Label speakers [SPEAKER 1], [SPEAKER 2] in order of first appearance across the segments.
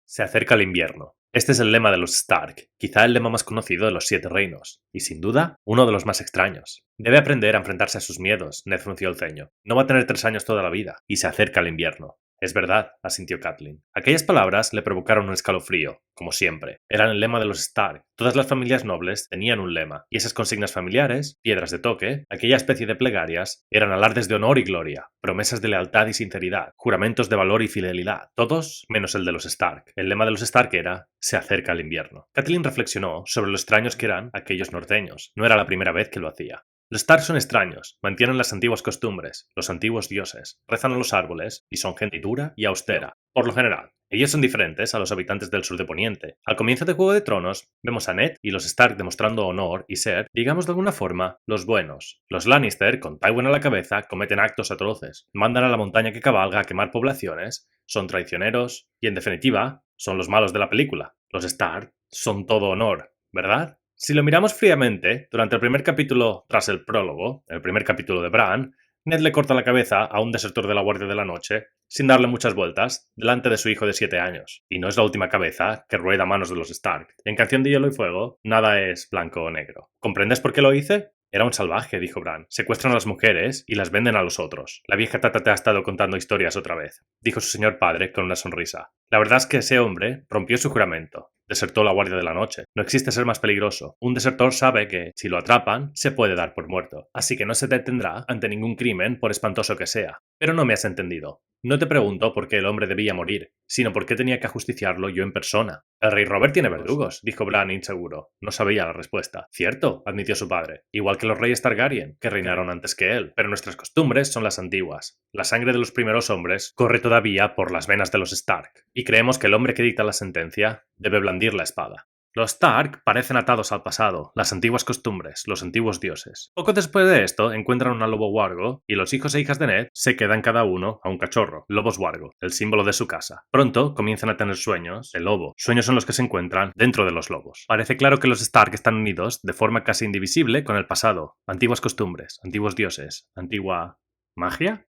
[SPEAKER 1] Se acerca el invierno. Este es el lema de los Stark, quizá el lema más conocido de los Siete Reinos, y sin duda, uno de los más extraños. Debe aprender a enfrentarse a sus miedos, Ned frunció el ceño. No va a tener 3 años toda la vida, y se acerca el invierno. Es verdad, asintió Catelyn. Aquellas palabras le provocaron un escalofrío, como siempre. Eran el lema de los Stark. Todas las familias nobles tenían un lema, y esas consignas familiares, piedras de toque, aquella especie de plegarias, eran alardes de honor y gloria, promesas de lealtad y sinceridad, juramentos de valor y fidelidad, todos menos el de los Stark. El lema de los Stark era «Se acerca el invierno». Catelyn reflexionó sobre lo extraños que eran aquellos norteños. No era la primera vez que lo hacía. Los Stark son extraños, mantienen las antiguas costumbres, los antiguos dioses, rezan a los árboles y son gente dura y austera, por lo general. Ellos son diferentes a los habitantes del sur de Poniente. Al comienzo de Juego de Tronos, vemos a Ned y los Stark demostrando honor y ser, digamos de alguna forma, los buenos. Los Lannister, con Tywin a la cabeza, cometen actos atroces, mandan a la montaña que cabalga a quemar poblaciones, son traicioneros y, en definitiva, son los malos de la película. Los Stark son todo honor, ¿verdad? Si lo miramos fríamente, durante el primer capítulo tras el prólogo, el primer capítulo de Bran, Ned le corta la cabeza a un desertor de la Guardia de la Noche, sin darle muchas vueltas, delante de su hijo de 7 años. Y no es la última cabeza que rueda a manos de los Stark. En Canción de Hielo y Fuego, nada es blanco o negro. ¿Comprendes por qué lo hice? Era un salvaje, dijo Bran. Secuestran a las mujeres y las venden a los otros. La vieja Tata te ha estado contando historias otra vez, dijo su señor padre con una sonrisa. La verdad es que ese hombre rompió su juramento. Desertó la Guardia de la Noche. No existe ser más peligroso. Un desertor sabe que, si lo atrapan, se puede dar por muerto. Así que no se detendrá ante ningún crimen, por espantoso que sea. Pero no me has entendido. No te pregunto por qué el hombre debía morir, sino por qué tenía que ajusticiarlo yo en persona. El rey Robert tiene verdugos, dijo Bran inseguro. No sabía la respuesta. Cierto, admitió su padre. Igual que los reyes Targaryen, que reinaron antes que él. Pero nuestras costumbres son las antiguas. La sangre de los primeros hombres corre todavía por las venas de los Stark. Y creemos que el hombre que dicta la sentencia debe blandir la espada. Los Stark parecen atados al pasado, las antiguas costumbres, los antiguos dioses. Poco después de esto, encuentran una lobo wargo y los hijos e hijas de Ned se quedan cada uno a un cachorro, lobos wargo, el símbolo de su casa. Pronto comienzan a tener sueños de lobo. Sueños son los que se encuentran dentro de los lobos. Parece claro que los Stark están unidos de forma casi indivisible con el pasado, antiguas costumbres, antiguos dioses, antigua... ¿magia?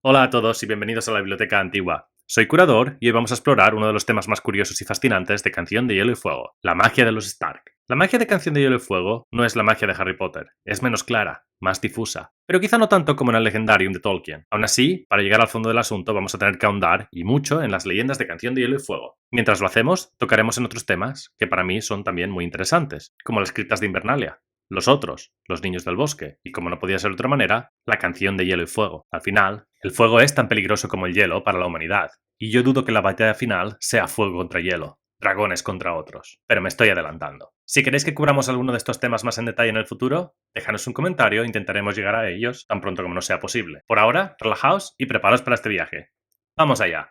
[SPEAKER 1] Hola a todos y bienvenidos a la Biblioteca Antigua. Soy curador y hoy vamos a explorar uno de los temas más curiosos y fascinantes de Canción de Hielo y Fuego, la magia de los Stark. La magia de Canción de Hielo y Fuego no es la magia de Harry Potter, es menos clara, más difusa, pero quizá no tanto como en el Legendarium de Tolkien. Aún así, para llegar al fondo del asunto vamos a tener que ahondar, y mucho, en las leyendas de Canción de Hielo y Fuego. Mientras lo hacemos, tocaremos en otros temas que para mí son también muy interesantes, como las criptas de Invernalia, los otros, los niños del bosque, y como no podía ser de otra manera, la Canción de Hielo y Fuego. Al final, el fuego es tan peligroso como el hielo para la humanidad, y yo dudo que la batalla final sea fuego contra hielo, dragones contra otros, pero me estoy adelantando. Si queréis que cubramos alguno de estos temas más en detalle en el futuro, déjanos un comentario e intentaremos llegar a ellos tan pronto como nos sea posible. Por ahora, relajaos y preparaos para este viaje. ¡Vamos allá!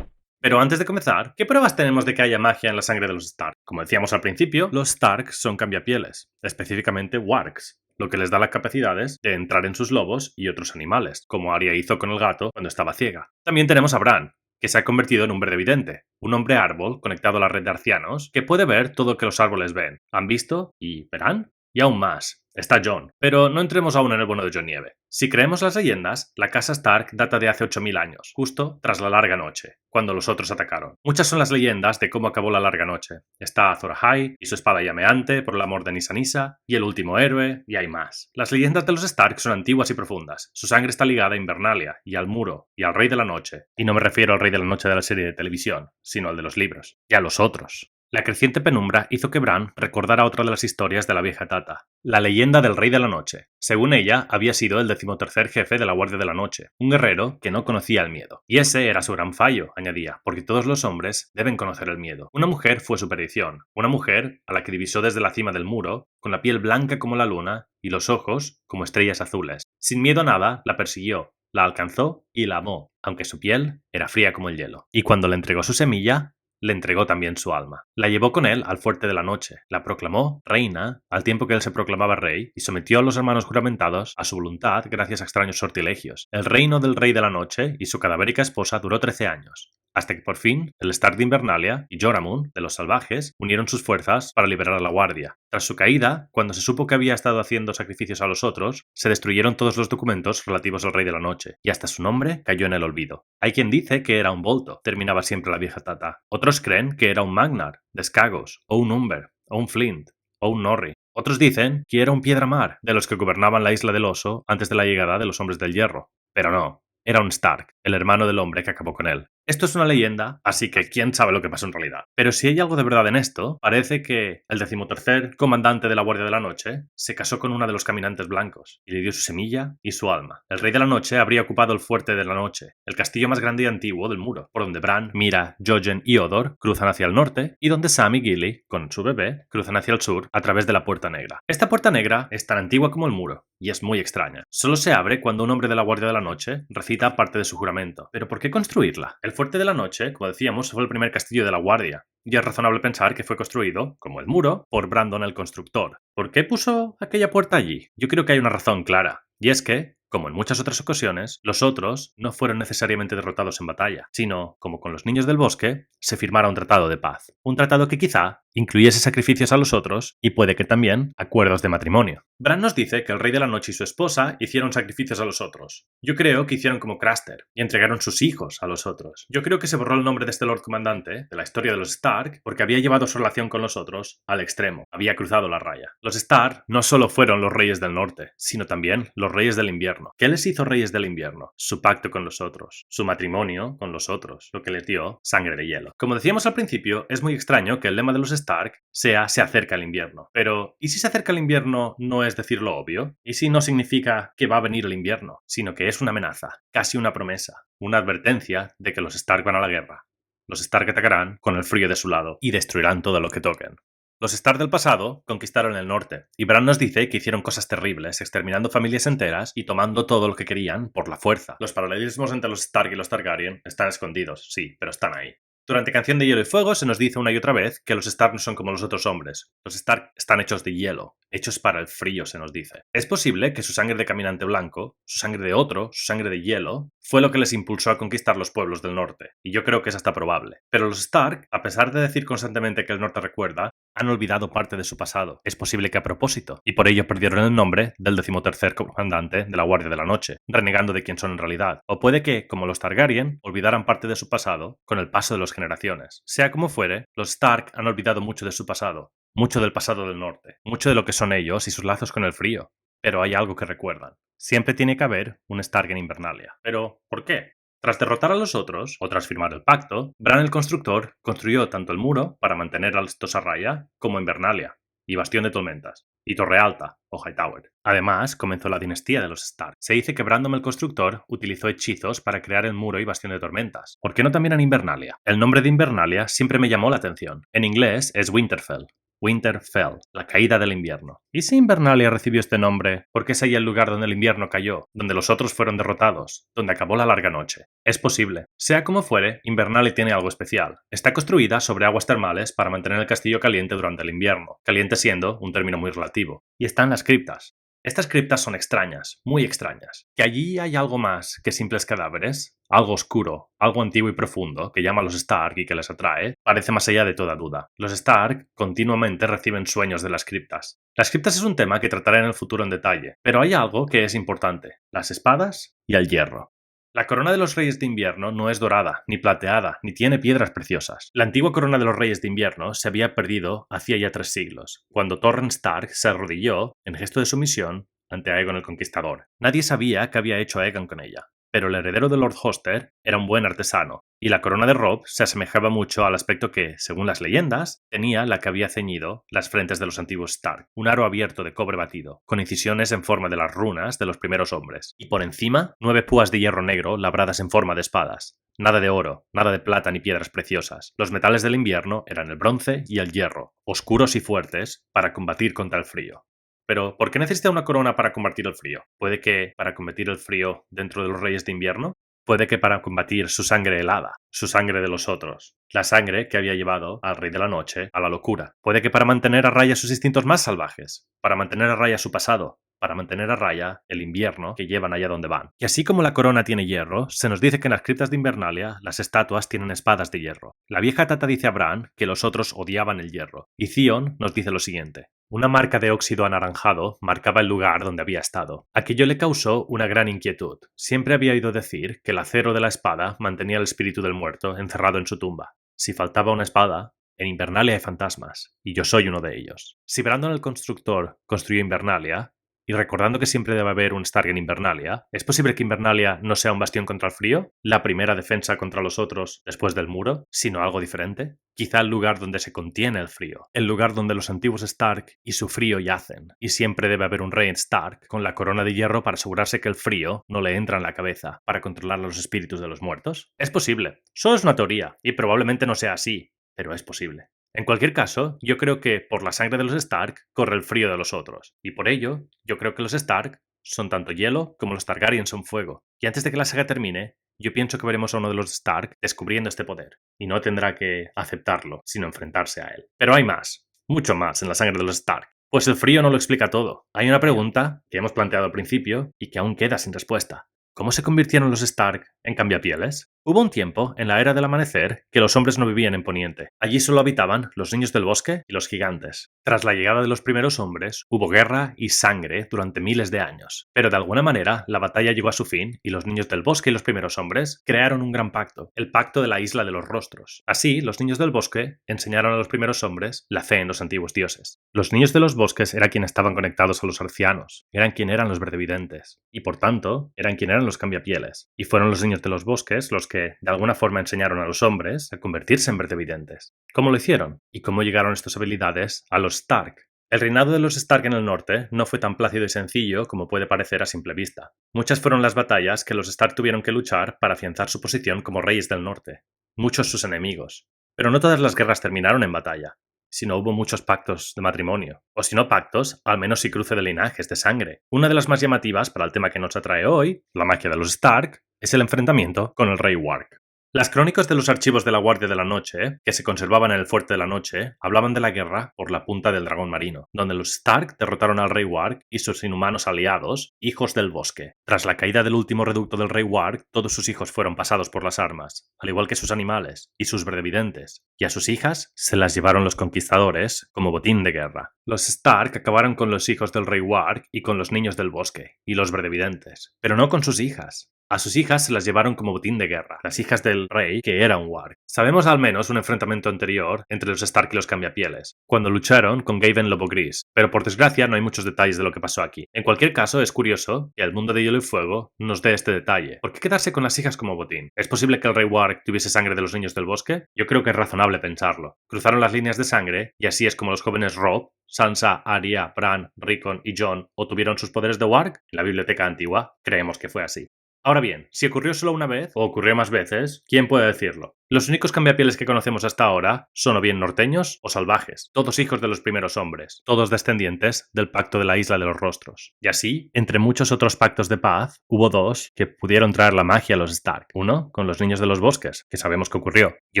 [SPEAKER 1] Pero antes de comenzar, ¿qué pruebas tenemos de que haya magia en la sangre de los Stark? Como decíamos al principio, los Stark son cambiapieles, específicamente wargs, lo que les da las capacidades de entrar en sus lobos y otros animales, como Arya hizo con el gato cuando estaba ciega. También tenemos a Bran, que se ha convertido en un verde vidente, un hombre árbol conectado a la red de arcianos que puede ver todo lo que los árboles ven. ¿Han visto? ¿Y verán? Y aún más, está Jon. Pero no entremos aún en el bueno de Jon Nieve. Si creemos las leyendas, la casa Stark data de hace 8000 años, justo tras la larga noche, cuando los otros atacaron. Muchas son las leyendas de cómo acabó la larga noche. Está Azor Ahai y su espada llameante por el amor de Nissa Nissa, y el último héroe, y hay más. Las leyendas de los Stark son antiguas y profundas. Su sangre está ligada a Invernalia, y al muro, y al Rey de la Noche. Y no me refiero al Rey de la Noche de la serie de televisión, sino al de los libros. Y a los otros. La creciente penumbra hizo que Bran recordara otra de las historias de la vieja Tata, la leyenda del Rey de la Noche. Según ella, había sido el 13º jefe de la Guardia de la Noche, un guerrero que no conocía el miedo. Y ese era su gran fallo, añadía, porque todos los hombres deben conocer el miedo. Una mujer fue su perdición, una mujer a la que divisó desde la cima del muro, con la piel blanca como la luna y los ojos como estrellas azules. Sin miedo a nada, la persiguió, la alcanzó y la amó, aunque su piel era fría como el hielo. Y cuando le entregó su semilla, le entregó también su alma. La llevó con él al fuerte de la noche, la proclamó reina, al tiempo que él se proclamaba rey, y sometió a los hermanos juramentados a su voluntad gracias a extraños sortilegios. El reino del Rey de la Noche y su cadavérica esposa duró 13 años. hasta que por fin el Stark de Invernalia y Joramun, de los salvajes, unieron sus fuerzas para liberar a la Guardia. Tras su caída, cuando se supo que había estado haciendo sacrificios a los otros, se destruyeron todos los documentos relativos al Rey de la Noche, y hasta su nombre cayó en el olvido. Hay quien dice que era un Bolto, terminaba siempre la vieja Tata. Otros creen que era un Magnar, de Skagos, o un Umber, o un Flint, o un Norri. Otros dicen que era un Piedramar, de los que gobernaban la Isla del Oso antes de la llegada de los Hombres del Hierro. Pero no, era un Stark, el hermano del hombre que acabó con él. Esto es una leyenda, así que quién sabe lo que pasó en realidad. Pero si hay algo de verdad en esto, parece que el 13º comandante de la Guardia de la Noche se casó con una de los caminantes blancos y le dio su semilla y su alma. El Rey de la Noche habría ocupado el Fuerte de la Noche, el castillo más grande y antiguo del muro, por donde Bran, Mira, Jojen y Odor cruzan hacia el norte y donde Sam y Gilly, con su bebé, cruzan hacia el sur a través de la Puerta Negra. Esta Puerta Negra es tan antigua como el muro y es muy extraña. Solo se abre cuando un hombre de la Guardia de la Noche recita parte de su juramento. ¿Pero por qué construirla? El Fuerte de la Noche, como decíamos, fue el primer castillo de la Guardia, y es razonable pensar que fue construido, como el muro, por Brandon el Constructor. ¿Por qué puso aquella puerta allí? Yo creo que hay una razón clara, y es que, como en muchas otras ocasiones, los otros no fueron necesariamente derrotados en batalla, sino, como con los niños del bosque, se firmara un tratado de paz. Un tratado que quizá incluyese sacrificios a los otros y puede que también acuerdos de matrimonio. Bran nos dice que el Rey de la Noche y su esposa hicieron sacrificios a los otros. Yo creo que hicieron como Craster y entregaron sus hijos a los otros. Yo creo que se borró el nombre de este Lord Comandante de la historia de los Stark porque había llevado su relación con los otros al extremo, había cruzado la raya. Los Stark no solo fueron los reyes del norte, sino también los reyes del invierno. ¿Qué les hizo reyes del invierno? Su pacto con los otros, su matrimonio con los otros, lo que les dio sangre de hielo. Como decíamos al principio, es muy extraño que el lema de los Stark sea "se acerca el invierno". Pero, ¿y si se acerca el invierno no es decir lo obvio? ¿Y si no significa que va a venir el invierno, sino que es una amenaza, casi una promesa, una advertencia de que los Stark van a la guerra? Los Stark atacarán con el frío de su lado y destruirán todo lo que toquen. Los Stark del pasado conquistaron el norte, y Bran nos dice que hicieron cosas terribles, exterminando familias enteras y tomando todo lo que querían por la fuerza. Los paralelismos entre los Stark y los Targaryen están escondidos, sí, pero están ahí. Durante Canción de Hielo y Fuego se nos dice una y otra vez que los Stark no son como los otros hombres. Los Stark están hechos de hielo, hechos para el frío, se nos dice. Es posible que su sangre de caminante blanco, su sangre de otro, su sangre de hielo, fue lo que les impulsó a conquistar los pueblos del norte, y yo creo que es hasta probable. Pero los Stark, a pesar de decir constantemente que el norte recuerda, han olvidado parte de su pasado. Es posible que a propósito, y por ello perdieron el nombre del 13º comandante de la Guardia de la Noche, renegando de quién son en realidad. O puede que, como los Targaryen, olvidaran parte de su pasado con el paso de las generaciones. Sea como fuere, los Stark han olvidado mucho de su pasado, mucho del pasado del norte, mucho de lo que son ellos y sus lazos con el frío. Pero hay algo que recuerdan. Siempre tiene que haber un Stark en Invernalia. ¿Pero por qué? Tras derrotar a los otros, o tras firmar el pacto, Bran el Constructor construyó tanto el muro para mantener a estos a raya, como Invernalia, y Bastión de Tormentas, y Torre Alta, o Hightower. Además, comenzó la dinastía de los Stark. Se dice que Brandon el Constructor utilizó hechizos para crear el muro y Bastión de Tormentas. ¿Por qué no también en Invernalia? El nombre de Invernalia siempre me llamó la atención. En inglés es Winterfell. Winterfell, la caída del invierno. ¿Y si Invernalia recibió este nombre porque es ahí el lugar donde el invierno cayó, donde los otros fueron derrotados, donde acabó la larga noche? Es posible. Sea como fuere, Invernalia tiene algo especial. Está construida sobre aguas termales para mantener el castillo caliente durante el invierno, caliente siendo un término muy relativo. Y están las criptas. Estas criptas son extrañas, muy extrañas. Que allí hay algo más que simples cadáveres, algo oscuro, algo antiguo y profundo que llama a los Stark y que les atrae, parece más allá de toda duda. Los Stark continuamente reciben sueños de las criptas. Las criptas es un tema que trataré en el futuro en detalle, pero hay algo que es importante: las espadas y el hierro. La corona de los Reyes de Invierno no es dorada, ni plateada, ni tiene piedras preciosas. La antigua corona de los Reyes de Invierno se había perdido hacía ya 3 siglos, cuando Torrhen Stark se arrodilló, en gesto de sumisión, ante Aegon el Conquistador. Nadie sabía qué había hecho Aegon con ella, pero el heredero de Lord Hoster era un buen artesano, y la corona de Robb se asemejaba mucho al aspecto que, según las leyendas, tenía la que había ceñido las frentes de los antiguos Stark, un aro abierto de cobre batido, con incisiones en forma de las runas de los primeros hombres, y por encima 9 púas de hierro negro labradas en forma de espadas. Nada de oro, nada de plata ni piedras preciosas. Los metales del invierno eran el bronce y el hierro, oscuros y fuertes, para combatir contra el frío. Pero, ¿por qué necesita una corona para combatir el frío? ¿Puede que para combatir el frío dentro de los Reyes de Invierno? Puede que para combatir su sangre helada, su sangre de los otros, la sangre que había llevado al Rey de la Noche a la locura. Puede que para mantener a raya sus instintos más salvajes, para mantener a raya su pasado, para mantener a raya el invierno que llevan allá donde van. Y así como la corona tiene hierro, se nos dice que en las criptas de Invernalia las estatuas tienen espadas de hierro. La vieja Tata dice a Bran que los otros odiaban el hierro, y Theon nos dice lo siguiente. Una marca de óxido anaranjado marcaba el lugar donde había estado. Aquello le causó una gran inquietud. Siempre había oído decir que el acero de la espada mantenía el espíritu del muerto encerrado en su tumba. Si faltaba una espada, en Invernalia hay fantasmas, y yo soy uno de ellos. Si Brandon el constructor construyó Invernalia, y recordando que siempre debe haber un Stark en Invernalia, ¿es posible que Invernalia no sea un bastión contra el frío? ¿La primera defensa contra los otros después del muro? ¿Sino algo diferente? Quizá el lugar donde se contiene el frío, el lugar donde los antiguos Stark y su frío yacen, y siempre debe haber un rey Stark con la corona de hierro para asegurarse que el frío no le entra en la cabeza, para controlar los espíritus de los muertos. Es posible, solo es una teoría, y probablemente no sea así, pero es posible. En cualquier caso, yo creo que por la sangre de los Stark corre el frío de los otros, y por ello, yo creo que los Stark son tanto hielo como los Targaryen son fuego. Y antes de que la saga termine, yo pienso que veremos a uno de los Stark descubriendo este poder, y no tendrá que aceptarlo, sino enfrentarse a él. Pero hay más, mucho más en la sangre de los Stark. Pues el frío no lo explica todo. Hay una pregunta que hemos planteado al principio y que aún queda sin respuesta. ¿Cómo se convirtieron los Stark en cambiapieles? Hubo un tiempo, en la era del amanecer, que los hombres no vivían en Poniente. Allí solo habitaban los niños del bosque y los gigantes. Tras la llegada de los primeros hombres, hubo guerra y sangre durante miles de años. Pero de alguna manera, la batalla llegó a su fin y los niños del bosque y los primeros hombres crearon un gran pacto, el pacto de la Isla de los Rostros. Así, los niños del bosque enseñaron a los primeros hombres la fe en los antiguos dioses. Los niños de los bosques eran quienes estaban conectados a los arcianos, eran quienes eran los verdevidentes, y por tanto, eran quienes eran los cambiapieles. Y fueron los niños de los bosques los que, de alguna forma, enseñaron a los hombres a convertirse en verdevidentes. ¿Cómo lo hicieron? ¿Y cómo llegaron estas habilidades a los Stark? El reinado de los Stark en el norte no fue tan plácido y sencillo como puede parecer a simple vista. Muchas fueron las batallas que los Stark tuvieron que luchar para afianzar su posición como reyes del norte. Muchos sus enemigos. Pero no todas las guerras terminaron en batalla, sino hubo muchos pactos de matrimonio. O si no pactos, al menos sí cruce de linajes, de sangre. Una de las más llamativas para el tema que nos atrae hoy, la magia de los Stark, es el enfrentamiento con el rey Warg. Las crónicas de los archivos de la Guardia de la Noche, que se conservaban en el Fuerte de la Noche, hablaban de la guerra por la punta del dragón marino, donde los Stark derrotaron al rey Warg y sus inhumanos aliados, hijos del bosque. Tras la caída del último reducto del rey Warg, todos sus hijos fueron pasados por las armas, al igual que sus animales y sus verdevidentes, y a sus hijas se las llevaron los conquistadores como botín de guerra. Los Stark acabaron con los hijos del rey Warg y con los niños del bosque, y los verdevidentes, pero no con sus hijas. A sus hijas se las llevaron como botín de guerra, las hijas del rey, que era un warg. Sabemos al menos un enfrentamiento anterior entre los Stark y los cambiapieles, cuando lucharon con Gaven Lobo Gris, pero por desgracia no hay muchos detalles de lo que pasó aquí. En cualquier caso, es curioso que el mundo de Hielo y Fuego nos dé este detalle. ¿Por qué quedarse con las hijas como botín? ¿Es posible que el rey warg tuviese sangre de los niños del bosque? Yo creo que es razonable pensarlo. Cruzaron las líneas de sangre, y así es como los jóvenes Robb, Sansa, Arya, Bran, Rickon y Jon obtuvieron sus poderes de warg en la biblioteca antigua. Creemos que fue así. Ahora bien, si ocurrió solo una vez, o ocurrió más veces, ¿quién puede decirlo? Los únicos cambiapieles que conocemos hasta ahora son o bien norteños o salvajes, todos hijos de los primeros hombres, todos descendientes del pacto de la Isla de los Rostros. Y así, entre muchos otros pactos de paz, hubo dos que pudieron traer la magia a los Stark. Uno con los niños de los bosques, que sabemos que ocurrió, y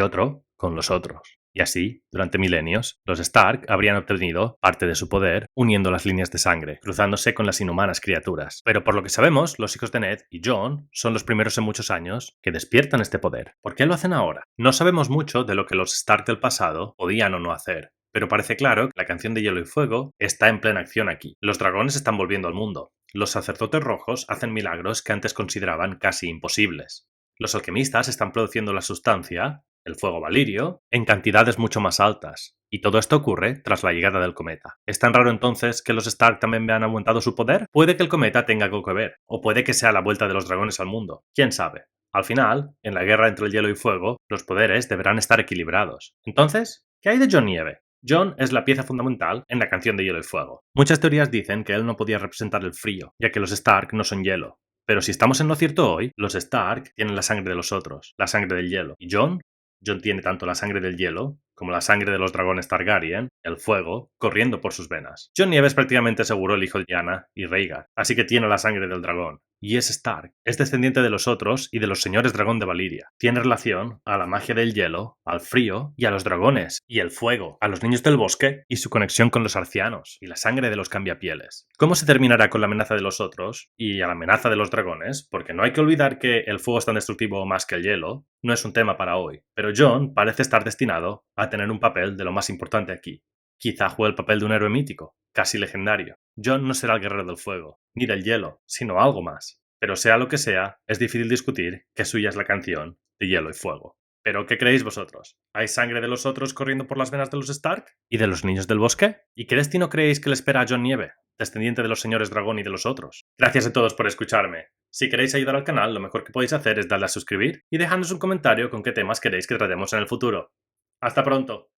[SPEAKER 1] otro con los otros. Y así, durante milenios, los Stark habrían obtenido parte de su poder uniendo las líneas de sangre, cruzándose con las inhumanas criaturas. Pero por lo que sabemos, los hijos de Ned y Jon son los primeros en muchos años que despiertan este poder. ¿Por qué lo hacen ahora? No sabemos mucho de lo que los Stark del pasado podían o no hacer, pero parece claro que la canción de Hielo y Fuego está en plena acción aquí. Los dragones están volviendo al mundo. Los sacerdotes rojos hacen milagros que antes consideraban casi imposibles. Los alquimistas están produciendo la sustancia, el fuego valirio, en cantidades mucho más altas. Y todo esto ocurre tras la llegada del cometa. ¿Es tan raro entonces que los Stark también vean aumentado su poder? Puede que el cometa tenga algo que ver, o puede que sea la vuelta de los dragones al mundo. ¿Quién sabe? Al final, en la guerra entre el hielo y fuego, los poderes deberán estar equilibrados. Entonces, ¿qué hay de Jon Nieve? Jon es la pieza fundamental en la canción de Hielo y Fuego. Muchas teorías dicen que él no podía representar el frío, ya que los Stark no son hielo. Pero si estamos en lo cierto hoy, los Stark tienen la sangre de los otros, la sangre del hielo. ¿Y Jon? Jon tiene tanto la sangre del hielo como la sangre de los dragones Targaryen, el fuego, corriendo por sus venas. Jon Nieve es prácticamente seguro el hijo de Lyanna y Rhaegar, así que tiene la sangre del dragón. y es Stark. Es descendiente de los otros y de los señores dragón de Valyria. Tiene relación a la magia del hielo, al frío y a los dragones, y el fuego, a los niños del bosque y su conexión con los arcianos y la sangre de los cambiapieles. ¿Cómo se terminará con la amenaza de los otros y a la amenaza de los dragones? Porque no hay que olvidar que el fuego es tan destructivo más que el hielo. No es un tema para hoy, pero Jon parece estar destinado a tener un papel de lo más importante aquí. Quizá juegue el papel de un héroe mítico, casi legendario. Jon no será el guerrero del fuego, ni del hielo, sino algo más. Pero sea lo que sea, es difícil discutir que suya es la canción de Hielo y Fuego. ¿Pero qué creéis vosotros? ¿Hay sangre de los otros corriendo por las venas de los Stark? ¿Y de los niños del bosque? ¿Y qué destino creéis que le espera a Jon Nieve, descendiente de los señores dragón y de los otros? Gracias a todos por escucharme. Si queréis ayudar al canal, lo mejor que podéis hacer es darle a suscribir y dejadnos un comentario con qué temas queréis que tratemos en el futuro. ¡Hasta pronto!